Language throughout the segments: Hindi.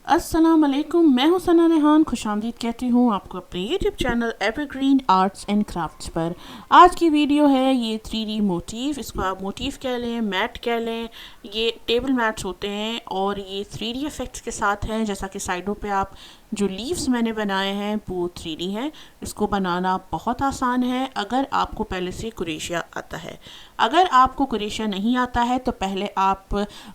अस्सलाम वालेकुम, मैं हूं सना रेहान। खुशामदीद कहती हूं आपको अपने YouTube channel evergreen arts and crafts पर। आज की वीडियो है ये 3D मोटिव, इसको आप मोटिव कह लें, मैट कह लें। ये टेबल मैट्स होते हैं और ये 3D इफ़ेक्ट्स के साथ हैं। जैसा कि साइडों पे आप जो लीव्स मैंने बनाए हैं वो 3D हैं। इसको बनाना बहुत आसान है अगर आपको पहले से कुरेशिया आता है। अगर आपको कुरेशिया नहीं आता है तो पहले आप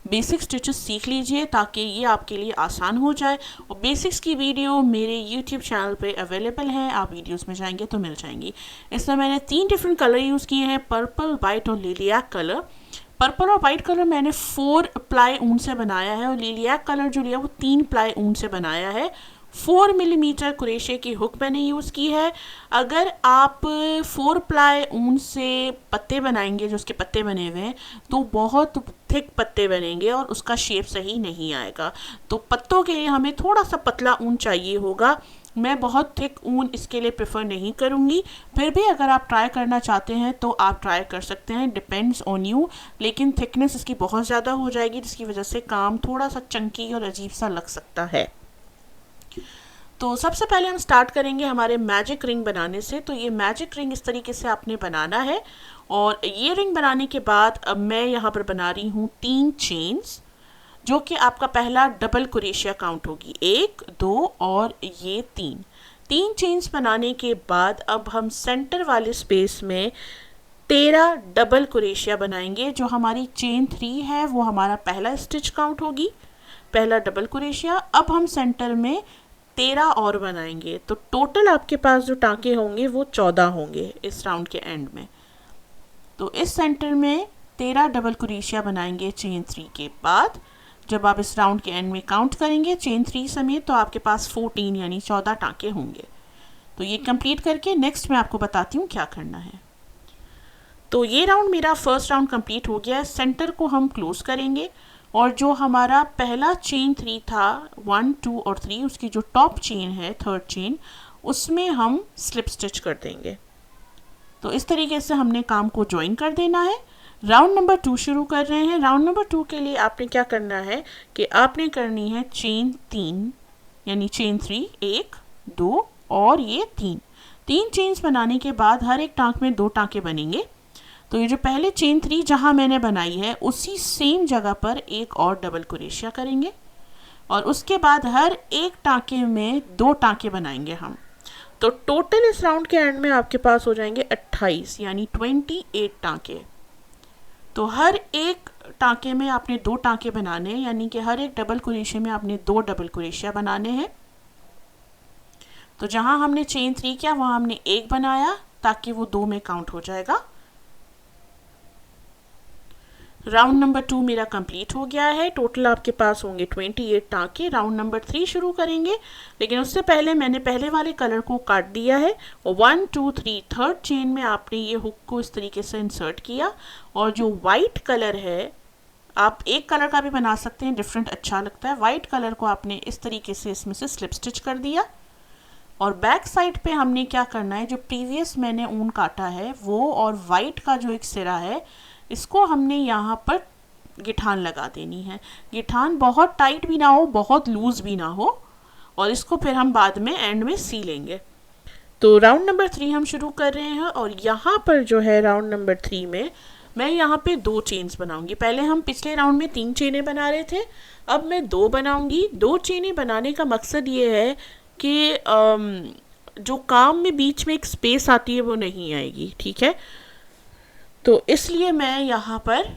बेसिक स्टिचेस सीख लीजिए ताकि ये आपके लिए आसान हो जाए। और बेसिक्स की वीडियो मेरे यूट्यूब चैनल पे अवेलेबल है, आप वीडियोस में जाएंगे तो मिल जाएंगी। इसमें मैंने 3 डिफरेंट कलर यूज़ किए हैं, पर्पल, वाइट और लिलियाक कलर। पर्पल और वाइट कलर मैंने 4 प्लाई ऊन से बनाया है और लिलियाक कलर जो लिया वो 3 प्लाई ऊन से बनाया है। 4 मिलीमीटर कुरेशे की हुक मैंने यूज़ की है। अगर आप 4 प्लाई ऊन से पत्ते बनाएंगे, जो उसके पत्ते बने हुए हैं, तो बहुत थिक पत्ते बनेंगे और उसका शेप सही नहीं आएगा। तो पत्तों के लिए हमें थोड़ा सा पतला ऊन चाहिए होगा। मैं बहुत थिक ऊन इसके लिए प्रेफर नहीं करूँगी। फिर भी अगर आप ट्राई करना चाहते हैं तो आप ट्राई कर सकते हैं, डिपेंड्स ऑन यू। लेकिन थिकनेस इसकी बहुत ज़्यादा हो जाएगी जिसकी वजह से काम थोड़ा सा चंकी और अजीब सा लग सकता है। तो सबसे पहले हम स्टार्ट करेंगे हमारे मैजिक रिंग बनाने से। तो ये मैजिक रिंग इस तरीके से आपने बनाना है। और ये रिंग बनाने के बाद अब मैं यहाँ पर बना रही हूँ 3 चेन्स, जो कि आपका पहला डबल कुरेशिया काउंट होगी, 1, 2 और ये 3 चेन्स बनाने के बाद अब हम सेंटर वाले स्पेस में 13 डबल कुरेशिया बनाएंगे। जो हमारी चेन 3 है वो हमारा पहला स्टिच काउंट होगी, पहला डबल कुरेशिया। अब हम सेंटर में 13 और बनाएंगे, तो टोटल आपके पास जो टाँके होंगे वो 14 होंगे इस राउंड के एंड में। तो इस सेंटर में 13 डबल कुरेशिया बनाएंगे चेन 3 के बाद। जब आप इस राउंड के एंड में काउंट करेंगे चेन 3 समेत तो आपके पास 14 यानी 14 टाँके होंगे। तो ये कंप्लीट करके नेक्स्ट मैं आपको बताती हूँ क्या करना है। तो ये राउंड मेरा फर्स्ट राउंड कंप्लीट हो गया है। सेंटर को हम क्लोज करेंगे और जो हमारा पहला चेन 3 था, 1, 2 और 3, उसकी जो टॉप चेन है, थर्ड चेन, उसमें हम स्लिप स्टिच कर देंगे। तो इस तरीके से हमने काम को ज्वाइन कर देना है। राउंड नंबर 2 शुरू कर रहे हैं। राउंड नंबर 2 के लिए आपने क्या करना है कि आपने करनी है चेन 3 यानी चेन 3, 1, 2 और ये 3 चेन्स बनाने के बाद हर एक टाँक में 2 टाँके बनेंगे। तो ये जो पहले चेन 3 जहाँ मैंने बनाई है उसी सेम जगह पर एक और डबल कुरेशिया करेंगे और उसके बाद हर एक टाँके में 2 टाँके बनाएंगे हम। तो टोटल इस राउंड के एंड में आपके पास हो जाएंगे 28 यानी 28 टाँके। तो हर एक टाँके में आपने 2 टाँके बनाने हैं, यानी कि हर एक डबल कुरेशिया में आपने 2 डबल कुरेशिया बनाने हैं। तो जहाँ हमने चेन 3 किया वहाँ हमने 1 बनाया ताकि वो 2 में काउंट हो जाएगा। राउंड नंबर 2 मेरा कंप्लीट हो गया है। टोटल आपके पास होंगे 28 टाँके। राउंड नंबर 3 शुरू करेंगे, लेकिन उससे पहले मैंने पहले वाले कलर को काट दिया है और 1, 2, 3 थर्ड चेन में आपने ये हुक को इस तरीके से इंसर्ट किया। और जो वाइट कलर है, आप एक कलर का भी बना सकते हैं, डिफरेंट अच्छा लगता है। वाइट कलर को आपने इस तरीके से इसमें से स्लिप स्टिच कर दिया। और बैक साइड पे हमने क्या करना है, जो प्रीवियस मैंने ऊन काटा है वो और वाइट का जो एक सिरा है, इसको हमने यहाँ पर गिठान लगा देनी है। गिठान बहुत टाइट भी ना हो, बहुत लूज़ भी ना हो, और इसको फिर हम बाद में एंड में सी लेंगे। तो राउंड नंबर 3 हम शुरू कर रहे हैं और यहाँ पर जो है राउंड नंबर 3 में मैं यहाँ पे 2 चेन्स बनाऊंगी। पहले हम पिछले राउंड में 3 चेनें बना रहे थे, अब मैं 2 बनाऊंगी। 2 चेनें बनाने का मकसद ये है कि जो काम में बीच में एक स्पेस आती है वो नहीं आएगी, ठीक है। तो इसलिए मैं यहाँ पर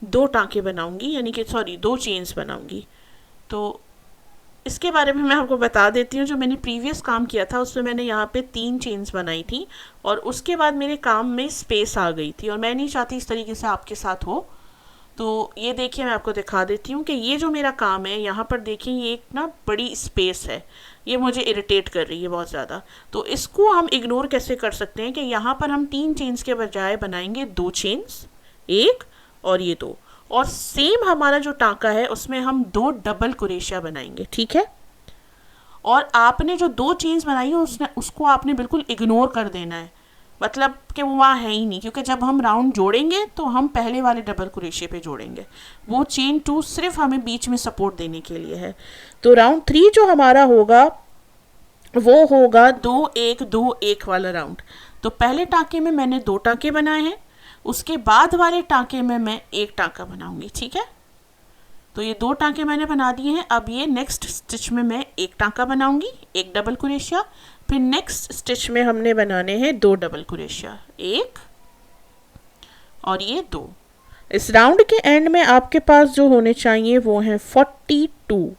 2 टाँके बनाऊंगी, यानी कि 2 चेन्स बनाऊंगी। तो इसके बारे में मैं आपको बता देती हूँ। जो मैंने प्रीवियस काम किया था उसमें मैंने यहाँ पे 3 चेन्स बनाई थी और उसके बाद मेरे काम में स्पेस आ गई थी और मैं नहीं चाहती इस तरीके से आपके साथ हो। तो ये देखिए, मैं आपको दिखा देती हूँ कि ये जो मेरा काम है, यहाँ पर देखिए ये एक ना बड़ी स्पेस है, ये मुझे इरिटेट कर रही है बहुत ज़्यादा। तो इसको हम इग्नोर कैसे कर सकते हैं कि यहाँ पर हम 3 चेन्स के बजाय बनाएंगे 2 चेन्स, 1 और ये 2। और सेम हमारा जो टाँका है उसमें हम 2 डबल कुरेशिया बनाएंगे, ठीक है। और आपने जो 2 चेन्स बनाई है उसको आपने बिल्कुल इग्नोर कर देना है। मतलब कि वो वहाँ है ही नहीं, क्योंकि जब हम राउंड जोड़ेंगे तो हम पहले वाले डबल क्रोशे पे जोड़ेंगे। वो चेन 2 सिर्फ हमें बीच में सपोर्ट देने के लिए है। तो राउंड 3 जो हमारा होगा वो होगा 2 1 2 1 वाला राउंड। तो पहले टाँके में मैंने 2 टाँके बनाए हैं, उसके बाद वाले टाँके में मैं 1 टाँका बनाऊंगी, ठीक है। तो ये 2 टाँके मैंने बना दिए हैं। अब ये नेक्स्ट स्टिच में मैं 1 टाँका बनाऊंगी, 1 डबल क्रोशिया। फिर नेक्स्ट स्टिच में हमने बनाने हैं 2 डबल क्रोशिया, 1 और ये 2। इस राउंड के एंड में आपके पास जो होने चाहिए वो हैं 42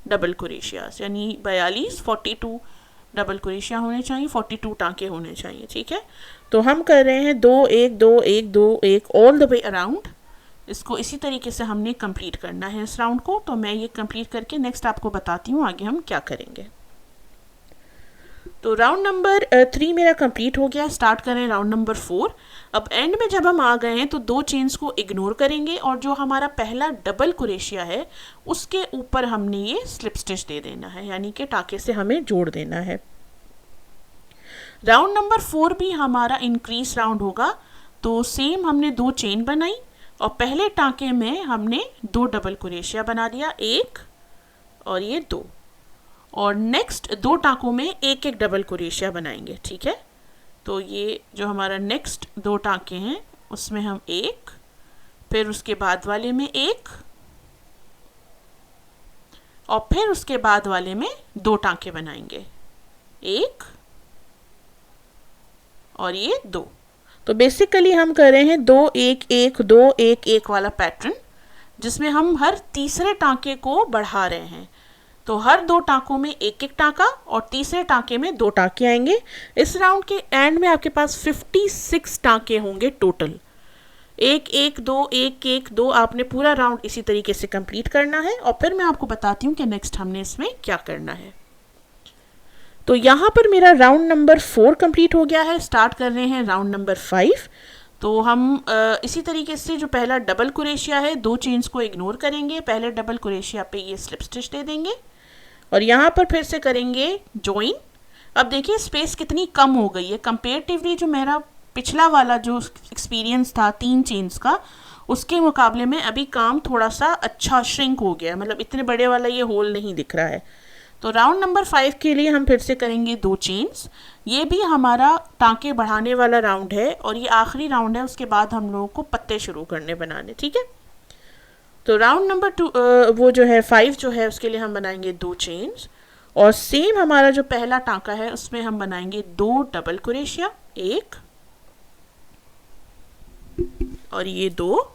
डबल क्रोशियास, यानी 42 डबल क्रोशिया होने चाहिए, 42 टाँके होने चाहिए, ठीक है। तो हम कर रहे हैं 2 1 2 1 2 1 ऑल द वे अराउंड। इसको इसी तरीके से हमने कंप्लीट करना है इस राउंड को। तो मैं ये कंप्लीट करके नेक्स्ट आपको बताती हूँ आगे हम क्या करेंगे। तो राउंड नंबर 3 मेरा कंप्लीट हो गया। स्टार्ट करें राउंड नंबर 4। अब एंड में जब हम आ गए हैं तो 2 चेन्स को इग्नोर करेंगे और जो हमारा पहला डबल क्रोशिया है उसके ऊपर हमने ये स्लिप स्टिच दे देना है, यानी कि टाँके से हमें जोड़ देना है। राउंड नंबर 4 भी हमारा इंक्रीज राउंड होगा। तो सेम हमने 2 चेन बनाई और पहले टाँके में हमने 2 डबल क्रोशिया बना दिया, 1 और ये 2, और नेक्स्ट 2 टाँकों में 1 1 डबल क्रोशिया बनाएंगे, ठीक है। तो ये जो हमारा नेक्स्ट 2 टाँके हैं उसमें हम 1, फिर उसके बाद वाले में 1 और फिर उसके बाद वाले में 2 टाँके बनाएंगे, 1 और ये 2। तो बेसिकली हम कर रहे हैं 2 1 1 2 1 1 वाला पैटर्न, जिसमें हम हर तीसरे टाँके को बढ़ा रहे हैं। तो हर 2 टाँकों में 1 1 टाँका और तीसरे टाँके में 2 टाँके आएंगे। इस राउंड के एंड में आपके पास 56 टाँके होंगे टोटल। 1 1 2 1 1 2 आपने पूरा राउंड इसी तरीके से कंप्लीट करना है और फिर मैं आपको बताती हूँ कि नेक्स्ट हमने इसमें क्या करना है। तो यहाँ पर मेरा राउंड नंबर 4 कंप्लीट हो गया है। स्टार्ट कर रहे हैं राउंड नंबर 5। तो हम इसी तरीके से जो पहला डबल क्रोशिया है 2 चेन्स को इग्नोर करेंगे, पहले डबल क्रोशिया पे ये स्लिप स्टिच दे देंगे और यहाँ पर फिर से करेंगे जॉइन। अब देखिए स्पेस कितनी कम हो गई है कंपेरेटिवली, जो मेरा पिछला वाला जो एक्सपीरियंस था 3 चेन्स का उसके मुकाबले में अभी काम थोड़ा सा अच्छा श्रिंक हो गया, मतलब इतने बड़े वाला ये होल नहीं दिख रहा है। तो राउंड नंबर 5 के लिए हम फिर से करेंगे 2 चेन्स। ये भी हमारा टाँके बढ़ाने वाला राउंड है और ये आखिरी राउंड है, उसके बाद हम लोगों को पत्ते शुरू करने बनाने, ठीक है। तो राउंड नंबर 2 वो जो है 5 जो है उसके लिए हम बनाएंगे 2 चेन्स और सेम हमारा जो पहला टाँका है उसमें हम बनाएंगे 2 डबल क्रोशिया, 1 और ये 2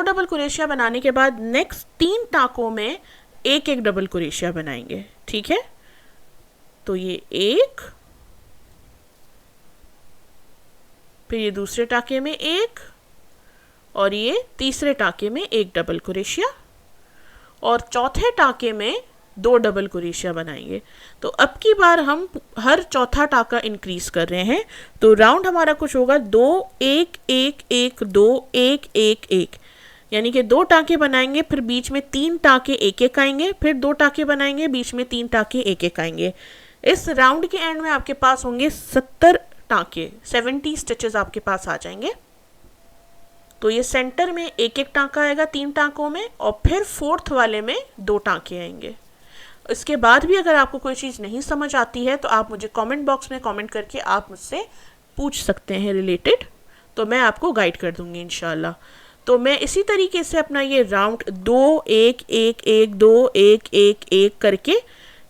डबल क्रोशिया बनाने के बाद नेक्स्ट 3 टाँकों में 1 1 डबल क्रोशिया बनाएंगे, ठीक है। तो ये 1, फिर ये दूसरे टाँके में 1 और ये तीसरे टाँके में 1 डबल क्रोशिया और चौथे टाँके में 2 डबल क्रोशिया बनाएंगे। तो अब की बार हम हर चौथा टाँका इंक्रीज कर रहे हैं। तो राउंड हमारा कुछ होगा 2 1 1 1 2 1 1 1, यानी कि 2 टाँके बनाएंगे, फिर बीच में 3 टाँके 1 1 आएंगे, फिर 2 टाँके बनाएंगे, बीच में 3 टाँके 1 1 आएंगे। इस राउंड के एंड में आपके पास होंगे 70 टाँके, 70 स्टिचेस आपके पास आ जाएंगे। तो ये सेंटर में 1 1 टाँका आएगा 3 टाँकों में और फिर 4th वाले में 2 टाँके आएंगे। इसके बाद भी अगर आपको कोई चीज़ नहीं समझ आती है तो आप मुझे कमेंट बॉक्स में कमेंट करके आप मुझसे पूछ सकते हैं रिलेटेड, तो मैं आपको गाइड कर दूंगी इंशाल्लाह। तो मैं इसी तरीके से अपना ये राउंड 2 1 1 1 2 1 1 1 करके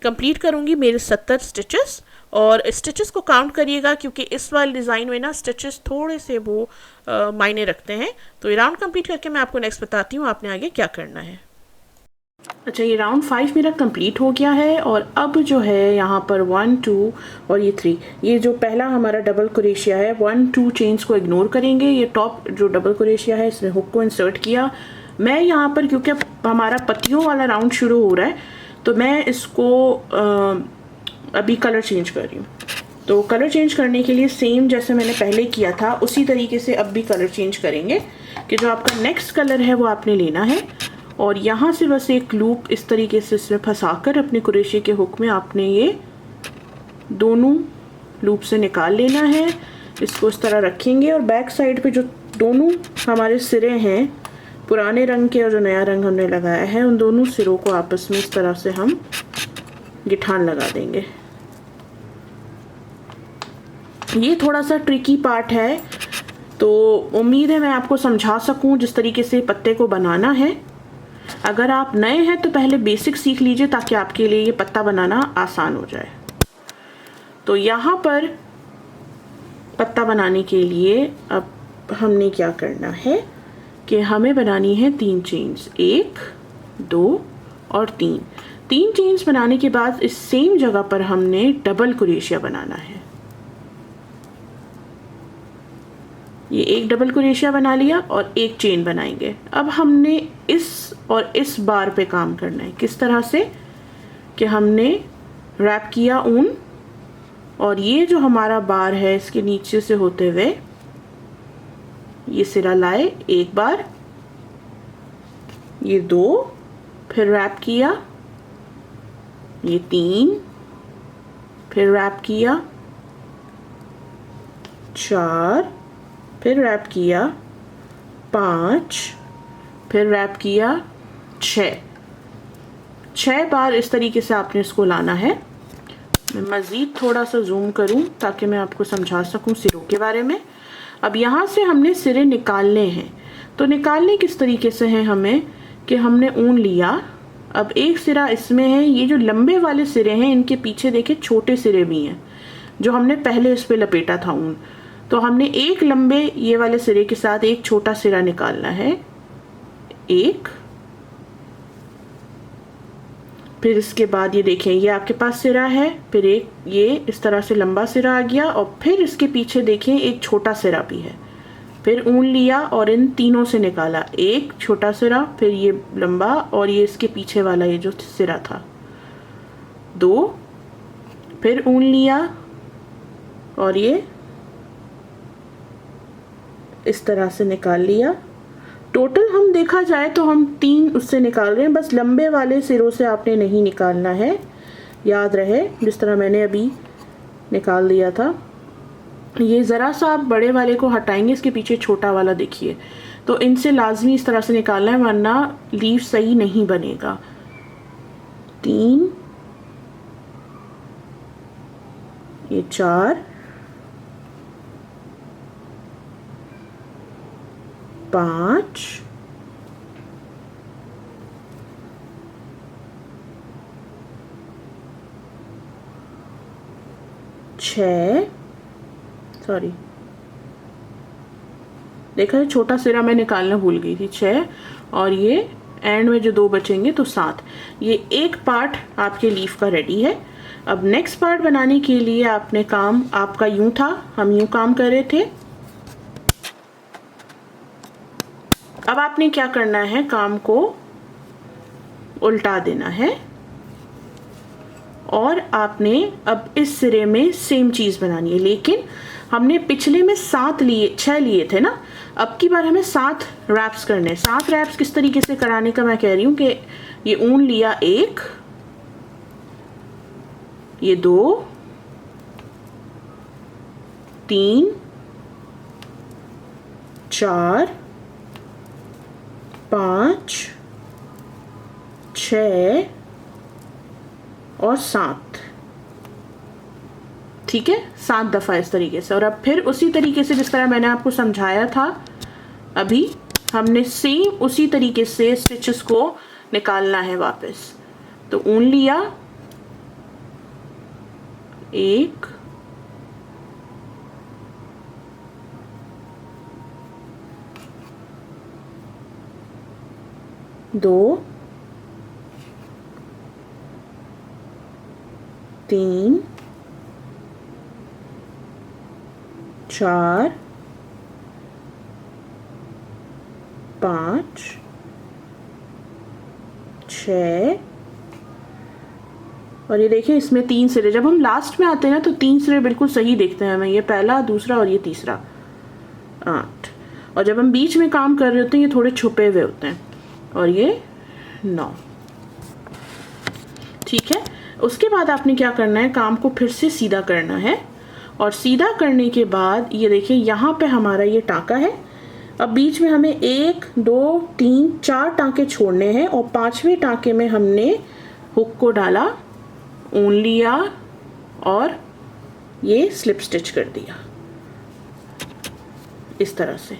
कंप्लीट करूँगी मेरे 70 स्टिचेस। और स्टिचेस को काउंट करिएगा क्योंकि इस वाले डिज़ाइन में ना स्टिचेस थोड़े से वो मायने रखते हैं। तो ये राउंड कंप्लीट करके मैं आपको नेक्स्ट बताती हूँ आपने आगे क्या करना है। अच्छा, ये राउंड 5 मेरा कंप्लीट हो गया है और अब जो है यहाँ पर 1 2 और ये 3, ये जो पहला हमारा डबल क्रोशिया है 1 2 चेन्स को इग्नोर करेंगे। ये टॉप जो डबल क्रोशिया है इसने हुक को इंसर्ट किया। मैं यहाँ पर क्योंकि हमारा पत्तियों वाला राउंड शुरू हो रहा है तो मैं इसको अभी कलर चेंज कर रही हूँ। तो कलर चेंज करने के लिए सेम जैसे मैंने पहले किया था उसी तरीके से अब भी कलर चेंज करेंगे कि जो आपका नेक्स्ट कलर है वो आपने लेना है और यहाँ से बस एक लूप इस तरीके से इसमें फंसाकर अपने क्रोशिया के हुक में आपने ये दोनों लूप से निकाल लेना है। इसको इस तरह रखेंगे और बैक साइड पे जो दोनों हमारे सिरे हैं, पुराने रंग के और जो नया रंग हमने लगाया है, उन दोनों सिरों को आपस में इस तरह से हम गिठान लगा देंगे। ये थोड़ा सा ट्रिकी पार्ट है, तो उम्मीद है मैं आपको समझा सकूं जिस तरीके से पत्ते को बनाना है। अगर आप नए हैं तो पहले बेसिक सीख लीजिए ताकि आपके लिए ये पत्ता बनाना आसान हो जाए। तो यहाँ पर पत्ता बनाने के लिए अब हमने क्या करना है कि हमें बनानी है 3 चेन्स, 1, 2 और 3। 3 चेन्स बनाने के बाद इस सेम जगह पर हमने डबल क्रोशिया बनाना है। ये एक डबल क्रोशिया बना लिया और एक चेन बनाएंगे। अब हमने इस और इस बार पे काम करना है। किस तरह से कि हमने रैप किया ऊन, और ये जो हमारा बार है इसके नीचे से होते हुए ये सिरा लाए एक बार, ये 2, फिर रैप किया, ये 3, फिर रैप किया, 4, फिर रैप किया, 5, फिर रैप किया, 6 बार इस तरीके से आपने इसको लाना है। मैं मज़ीद थोड़ा सा जूम करूं ताकि मैं आपको समझा सकूं सिरों के बारे में। अब यहाँ से हमने सिरे निकालने हैं, तो निकालने किस तरीके से है हमें कि हमने ऊन लिया, अब एक सिरा इसमें है, ये जो लंबे वाले सिरे हैं इनके पीछे देखिए छोटे सिरे भी हैं जो हमने पहले इस पे लपेटा था ऊन, तो हमने एक लंबे ये वाले सिरे के साथ एक छोटा सिरा निकालना है, एक, फिर इसके बाद ये देखें ये आपके पास सिरा है, फिर एक ये इस तरह से लंबा सिरा आ गया, और फिर इसके पीछे देखें एक छोटा सिरा भी है, फिर ऊन लिया और इन तीनों से निकाला, एक छोटा सिरा, फिर ये लंबा और ये इसके पीछे वाला ये जो सिरा था, 2, फिर ऊन लिया और ये इस तरह से निकाल लिया। टोटल हम देखा जाए तो हम 3 उससे निकाल रहे हैं, बस लंबे वाले सिरों से आपने नहीं निकालना है, याद रहे जिस तरह मैंने अभी निकाल दिया था। ये ज़रा सा आप बड़े वाले को हटाएंगे, इसके पीछे छोटा वाला देखिए, तो इनसे लाजमी इस तरह से निकालना है वरना लीफ सही नहीं बनेगा। 3, ये 4, 5, 6, सॉरी देखा है छोटा सिरा मैं निकालना भूल गई थी, 6, और ये एंड में जो 2 बचेंगे तो 7। ये एक पार्ट आपके लीफ का रेडी है। अब नेक्स्ट पार्ट बनाने के लिए आपने काम आपका यूं था, हम यूं काम कर रहे थे, अब आपने क्या करना है, काम को उल्टा देना है और आपने अब इस सिरे में सेम चीज़ बनानी है, लेकिन हमने पिछले में 6 लिए थे ना, अब की बार हमें 7 रैप्स करने हैं। 7 रैप्स किस तरीके से कराने का मैं कह रही हूँ कि ये ऊन लिया 1, ये 2, 3, 4, 5, 6 और 7, ठीक है, 7 दफ़ा इस तरीके से। और अब फिर उसी तरीके से जिस तरह मैंने आपको समझाया था अभी, हमने सेम उसी तरीके से स्टिचेस को निकालना है वापस। तो ऊन लिया 1, 2, 3, 4, 5, 6, और ये देखिए इसमें 3 सिरे, जब हम लास्ट में आते हैं ना तो 3 सिरे बिल्कुल सही दिखते हैं हमें, ये पहला, दूसरा और ये तीसरा, 8, और जब हम बीच में काम कर रहे होते हैं ये थोड़े छुपे हुए होते हैं, और ये 9, ठीक है। उसके बाद आपने क्या करना है, काम को फिर से सीधा करना है और सीधा करने के बाद ये देखिए यहाँ पे हमारा ये टाँका है। अब बीच में हमें 1 2 3 4 टाँके छोड़ने हैं और 5वें टाँके में हमने हुक को डाला, ऊन लिया और ये स्लिप स्टिच कर दिया इस तरह से।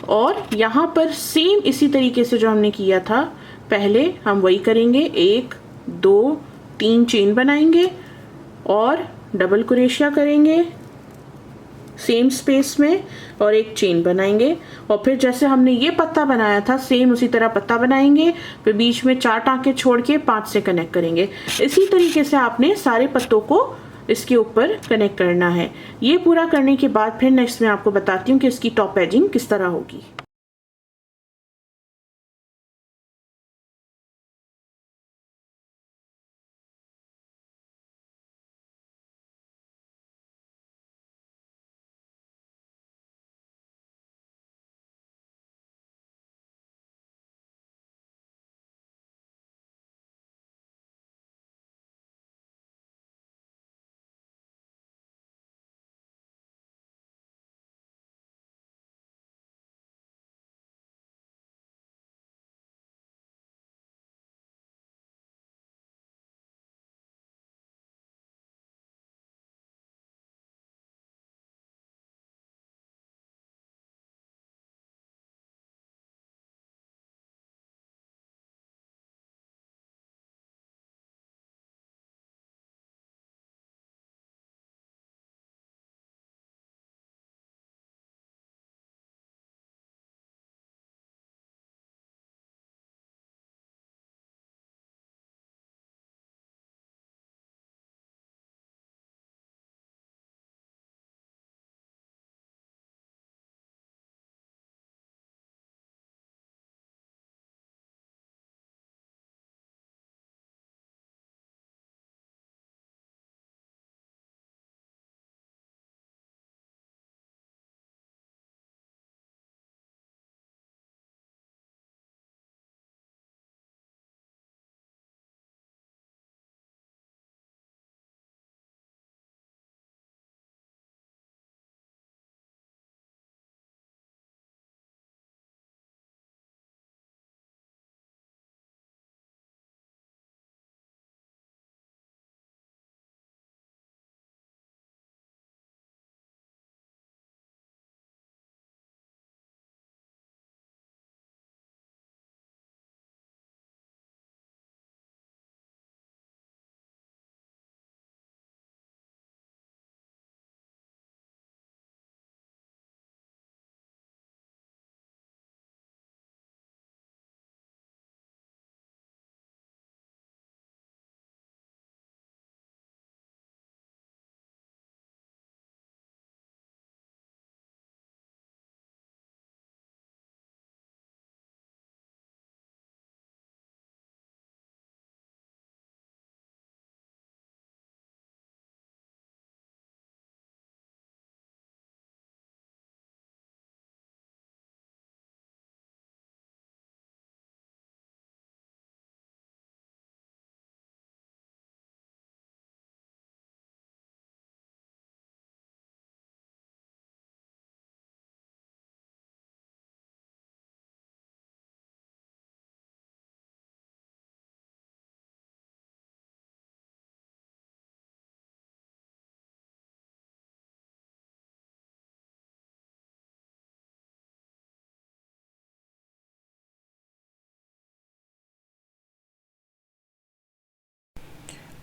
और यहाँ पर सेम इसी तरीके से जो हमने किया था पहले हम वही करेंगे। 1 2 3 चेन बनाएंगे और डबल क्रोशिया करेंगे सेम स्पेस में और एक चेन बनाएंगे। और फिर जैसे हमने ये पत्ता बनाया था सेम उसी तरह पत्ता बनाएंगे, फिर बीच में 4 टाँके छोड़ के 5 से कनेक्ट करेंगे। इसी तरीके से आपने सारे पत्तों को इसके ऊपर कनेक्ट करना है। ये पूरा करने के बाद फिर नेक्स्ट मैं आपको बताती हूँ कि इसकी टॉप एजिंग किस तरह होगी।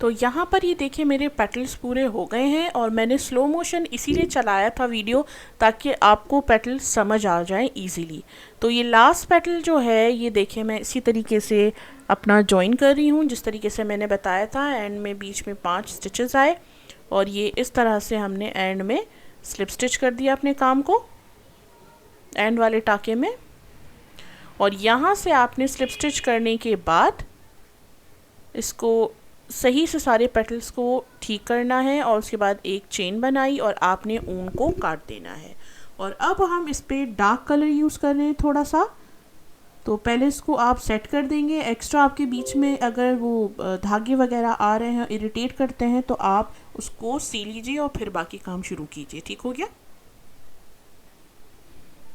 तो यहाँ पर ये देखिए मेरे पेटल्स पूरे हो गए हैं और मैंने स्लो मोशन इसीलिए चलाया था वीडियो ताकि आपको पेटल्स समझ आ जाए इजीली। तो ये लास्ट पेटल जो है ये देखिए मैं इसी तरीके से अपना जॉइन कर रही हूँ जिस तरीके से मैंने बताया था। एंड में बीच में 5 स्टिचेस आए और ये इस तरह से हमने एंड में स्लिप स्टिच कर दिया अपने काम को एंड वाले टाके में। और यहाँ से आपने स्लिप स्टिच करने के बाद इसको सही से सारे पेटल्स को ठीक करना है और उसके बाद एक चेन बनाई और आपने ऊन को काट देना है। और अब हम इस पर डार्क कलर यूज़ कर रहे हैं थोड़ा सा। तो पहले इसको आप सेट कर देंगे। एक्स्ट्रा आपके बीच में अगर वो धागे वगैरह आ रहे हैं इरिटेट करते हैं तो आप उसको सी लीजिए और फिर बाकी काम शुरू कीजिए। ठीक हो गया?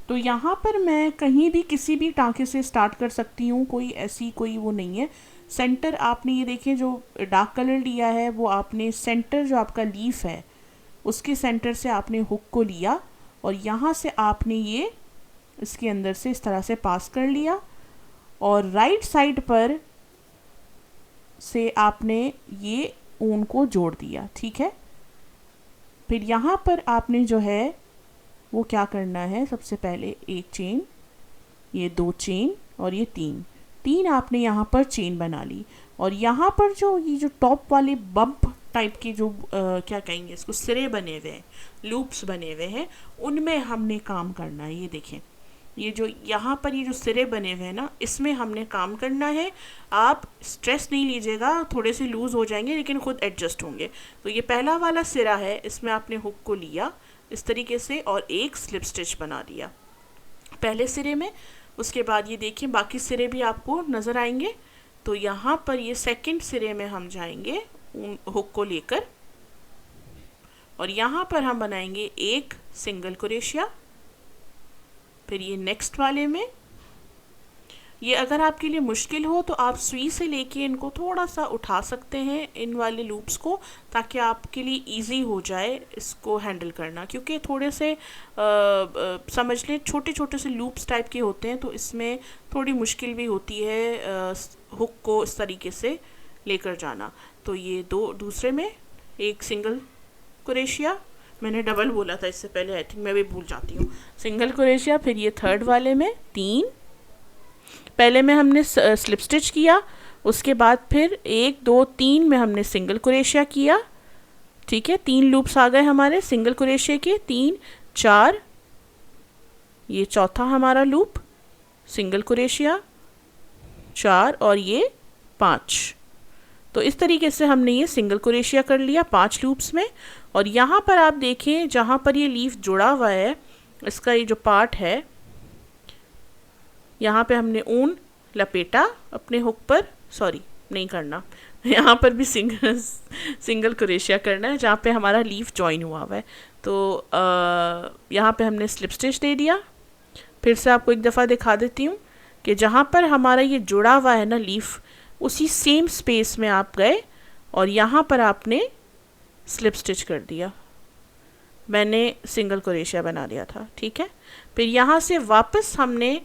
तो यहाँ पर मैं कहीं भी किसी भी टाँके से स्टार्ट कर सकती हूँ, कोई ऐसी कोई वो नहीं है। सेंटर आपने ये देखिए जो डार्क कलर लिया है वो आपने सेंटर जो आपका लीफ है उसके सेंटर से आपने हुक को लिया और यहाँ से आपने ये इसके अंदर से इस तरह से पास कर लिया और राइट साइड पर से आपने ये ऊन को जोड़ दिया। ठीक है, फिर यहाँ पर आपने जो है वो क्या करना है, सबसे पहले एक चेन, ये 2 चेन और ये 3 आपने यहाँ पर चेन बना ली और यहाँ पर जो ये जो टॉप वाले बम्प टाइप के जो क्या कहेंगे इसको, सिरे बने हुए हैं, लूप्स बने हुए हैं, उनमें हमने काम करना है। ये देखें, ये जो यहाँ पर ये जो सिरे बने हुए हैं ना, इसमें हमने काम करना है। आप स्ट्रेस नहीं लीजिएगा, थोड़े से लूज़ हो जाएंगे लेकिन खुद एडजस्ट होंगे। तो ये पहला वाला सिरा है, इसमें आपने हुक को लिया इस तरीके से और एक स्लिप स्टिच बना दिया पहले सिरे में। उसके बाद ये देखिए बाकी सिरे भी आपको नज़र आएंगे। तो यहाँ पर ये सेकंड सिरे में हम जाएंगे हुक को लेकर और यहाँ पर हम बनाएंगे एक सिंगल क्रोशिया। फिर ये नेक्स्ट वाले में, ये अगर आपके लिए मुश्किल हो तो आप सुई से लेके इनको थोड़ा सा उठा सकते हैं इन वाले लूप्स को, ताकि आपके लिए इजी हो जाए इसको हैंडल करना, क्योंकि थोड़े से समझ लें छोटे छोटे से लूप्स टाइप के होते हैं, तो इसमें थोड़ी मुश्किल भी होती है हुक को इस तरीके से लेकर जाना। तो ये दूसरे में एक सिंगल क्रोशिया, मैंने डबल बोला था इससे पहले, आई थिंक मैं भी भूल जाती हूँ, सिंगल क्रोशिया। फिर ये थर्ड वाले में 3, पहले में हमने स्लिप स्टिच किया, उसके बाद फिर 1 2 3 में हमने सिंगल क्रोशिया किया। ठीक है, 3 लूप्स आ गए हमारे सिंगल क्रोशिया के, 3 4, ये चौथा हमारा लूप सिंगल क्रोशिया 4 और ये 5। तो इस तरीके से हमने ये सिंगल क्रोशिया कर लिया 5 लूप्स में। और यहाँ पर आप देखें जहाँ पर ये लीफ जुड़ा हुआ है, इसका ये जो पार्ट है, यहाँ पे हमने ऊन लपेटा अपने हुक पर, सॉरी नहीं करना, यहाँ पर भी सिंगल क्रोशिया करना है जहाँ पे हमारा लीफ जॉइन हुआ है। तो यहाँ पे हमने स्लिप स्टिच दे दिया। फिर से आपको एक दफ़ा दिखा देती हूँ कि जहाँ पर हमारा ये जुड़ा हुआ है ना लीफ, उसी सेम स्पेस में आप गए और यहाँ पर आपने स्लिप स्टिच कर दिया, मैंने सिंगल क्रोशिया बना लिया था। ठीक है, फिर यहाँ से वापस हमने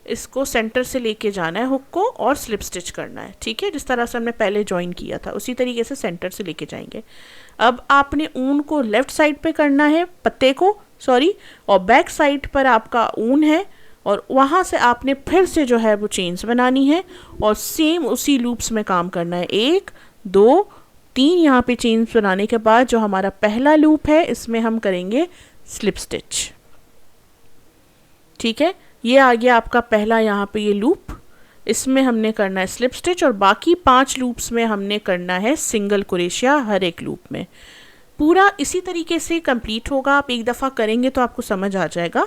इसको सेंटर से लेके जाना है हुक को और स्लिप स्टिच करना है। ठीक है, जिस तरह से हमने पहले ज्वाइन किया था उसी तरीके से सेंटर से लेके जाएंगे। अब आपने ऊन को लेफ़्ट साइड पे करना है, पत्ते को सॉरी, और बैक साइड पर आपका ऊन है और वहाँ से आपने फिर से जो है वो चेन्स बनानी है और सेम उसी लूप्स में काम करना है। 1 2 3 यहाँ पे चेन्स बनाने के बाद जो हमारा पहला लूप है इसमें हम करेंगे स्लिप स्टिच। ठीक है, ये आ गया आपका पहला यहाँ पे ये लूप, इसमें हमने करना है स्लिप स्टिच और बाकी 5 लूप्स में हमने करना है सिंगल क्रोशिया हर एक लूप में। पूरा इसी तरीके से कंप्लीट होगा, आप एक दफ़ा करेंगे तो आपको समझ आ जाएगा।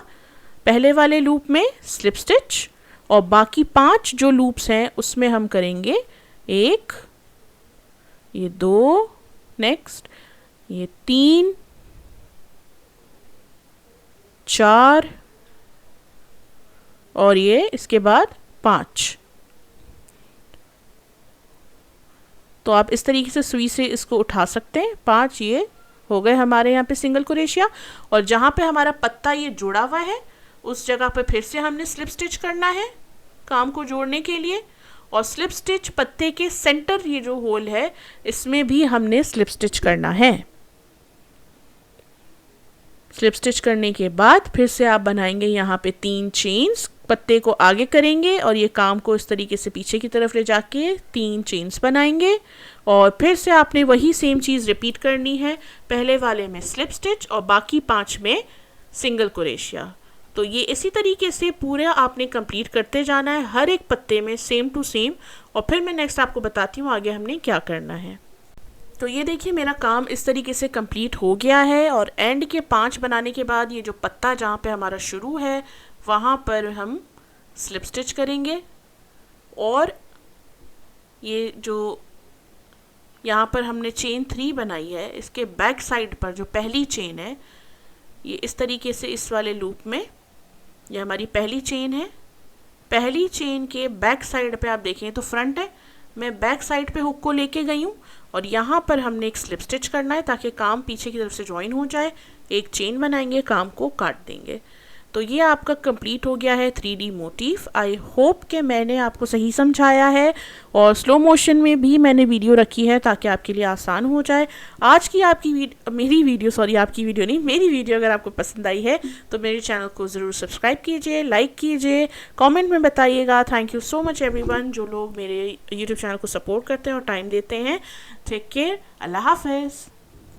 पहले वाले लूप में स्लिप स्टिच और बाकी 5 जो लूप्स हैं उसमें हम करेंगे 1, ये 2, नेक्स्ट ये 3 4 और ये इसके बाद 5। तो आप इस तरीके से सुई से इसको उठा सकते हैं। 5 ये हो गए हमारे यहाँ पे सिंगल क्रोशिया और जहाँ पे हमारा पत्ता ये जुड़ा हुआ है उस जगह पे फिर से हमने स्लिप स्टिच करना है काम को जोड़ने के लिए। और स्लिप स्टिच पत्ते के सेंटर ये जो होल है इसमें भी हमने स्लिप स्टिच करना है। स्लिप स्टिच करने के बाद फिर से आप बनाएंगे यहाँ पे 3 चेन्स, पत्ते को आगे करेंगे और ये काम को इस तरीके से पीछे की तरफ ले जाके 3 चेन्स बनाएंगे और फिर से आपने वही सेम चीज़ रिपीट करनी है, पहले वाले में स्लिप स्टिच और बाकी 5 में सिंगल क्रोशिया। तो ये इसी तरीके से पूरा आपने कंप्लीट करते जाना है हर एक पत्ते में सेम टू सेम। और फिर मैं नेक्स्ट आपको बताती हूँ आगे हमने क्या करना है। तो ये देखिए मेरा काम इस तरीके से कंप्लीट हो गया है और एंड के 5 बनाने के बाद ये जो पत्ता जहाँ पे हमारा शुरू है वहाँ पर हम स्लिप स्टिच करेंगे और ये जो यहाँ पर हमने चेन 3 बनाई है। इसके बैक साइड पर जो पहली चेन है ये इस तरीके से इस वाले लूप में, ये हमारी पहली चेन है। पहली चेन के बैक साइड पे आप देखें तो फ्रंट है, मैं बैक साइड पे हुक को लेके गई हूँ और यहाँ पर हमने एक स्लिप स्टिच करना है ताकि काम पीछे की तरफ से ज्वाइन हो जाए। एक चेन बनाएंगे, काम को काट देंगे। तो ये आपका कंप्लीट हो गया है 3D मोटिफ। आई होप कि मैंने आपको सही समझाया है और स्लो मोशन में भी मैंने वीडियो रखी है ताकि आपके लिए आसान हो जाए। आज की आपकी मेरी वीडियो अगर आपको पसंद आई है तो मेरे चैनल को ज़रूर सब्सक्राइब कीजिए, लाइक कीजिए, कमेंट में बताइएगा। Thank you so much everyone जो लोग मेरे यूट्यूब चैनल को सपोर्ट करते हैं और टाइम देते हैं। टेक केयर, अल्लाह हाफिज़।